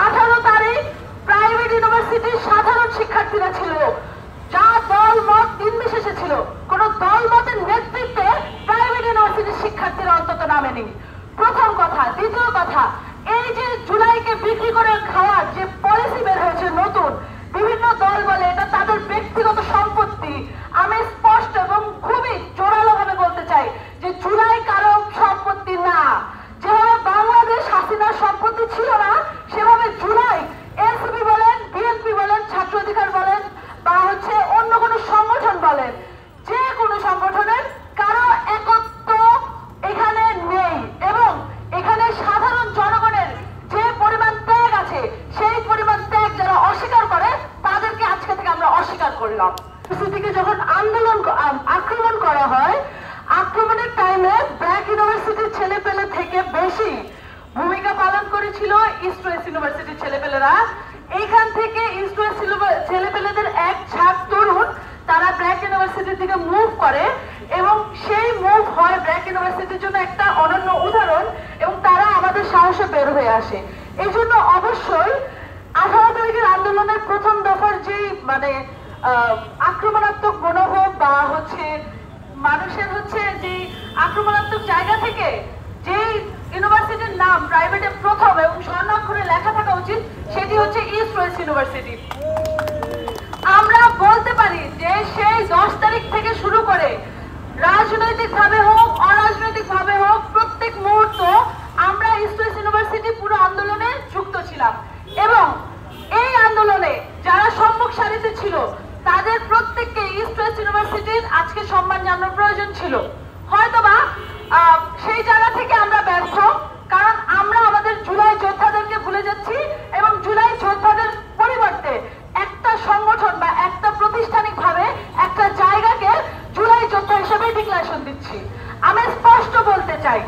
18 তারিখ প্রাইভেট ইউনিভার্সিটির সাধারণ শিক্ষার্থীরা ছিল, যা দল মত নির্বিশেষে ছিল। কোন দল মতের নেতৃত্বে প্রাইভেট ইউনিভার্সিটির শিক্ষার্থীরা অন্তত নামেনি। প্রথম কথা। দ্বিতীয় কথা, এই যে জুলাইকে বিক্রি করে খাওয়ার যে পলিসি বের হয়েছে নতুন, বিভিন্ন দল বলে এটা তাদের ব্যক্তিগত সম্পত্তি। আমি স্পষ্ট এবং খুবই জোরালো ভাবে বলতে চাই যে জুলাই কারো সম্পত্তি না। যেভাবে বাংলাদেশ হাসিনার সম্পত্তি ছিল না, সেভাবে জুলাই এনসিপি বলেন, বিএনপি বলেন, ছাত্র অধিকার বলেন বা অন্য কোনো সংগঠন বলেন, যে কোনো সংগঠনের কারো একত্ব এখানে নেই। এবং এখানে সাধারণ জনগণের যে পরিমাণ ত্যাগ আছে, সেই পরিমাণ ত্যাগ যারা অস্বীকার করে তাদেরকে আজকে থেকে আমরা অস্বীকার করলাম। সিটিকে যখন আক্রমণ করা হয়, আক্রমণের টাইমে ব্র্যাক ইউনিভার্সিটির ছেলেপেলে থেকে বেশি ভূমিকা পালন করেছিল ইস্ট ওয়েস্ট ইউনিভার্সিটির ছেলেপেলেরা। এইখান থেকে ইস্ট ওয়েস্ট ছেলেপেলেদের এক ঝাঁক তরুণ তারা ব্র্যাক ইউনিভার্সিটির দিকে মুভ করে এবং সেই মুভ হয় ব্র্যাক ইউনিভার্সিটির জন্য একটা অনন্য উদাহরণ, এবং তারা আমাদের সাহসে বের হয়ে আসে। এই জন্য অবশ্যই 18 তারিখের আন্দোলনের প্রথম দফার যে আক্রমণাত্মক মনোভাব বা মানুষের যে আক্রমণাত্মক জায়গা থেকে যে ইউনিভার্সিটির নাম প্রাইভেটে প্রথম এবং স্বর্ণাক্ষরে লেখা থাকা উচিত, সেটি হচ্ছে ইস্ট ওয়েস্ট ইউনিভার্সিটি। আমরা বলতে পারি যে সেই 10 তারিখ থেকে শুরু করে রাজনৈতিক ভাবে হোক অরাজনৈতিক ভাবে হোক প্রত্যেক মুহূর্ত আমরা ইস্ট ওয়েস্ট ইউনিভার্সিটি পুরো আন্দোলনে যুক্ত ছিলাম, এবং এই আন্দোলনে যারা সম্মুখ সারিতে ছিল তাদের প্রত্যেককে ইস্ট ওয়েস্ট ইউনিভার্সিটির আজকে সম্মান জানানোর প্রয়োজন ছিল। হয়তোবা সেই জায়গা থেকে আমরা ব্যর্থ, কারণ আমরা আমাদের জুলাই যোদ্ধাদেরকে ভুলে যাচ্ছি এবং জুলাই যোদ্ধাদের পরিবর্তে একটা সংগঠন বা একটা প্রাতিষ্ঠানিক ভাবে একটা জায়গাকে জুলাই যোদ্ধা হিসেবে ডিক্লারেশন দিচ্ছি। আমি স্পষ্ট বলতে চাই,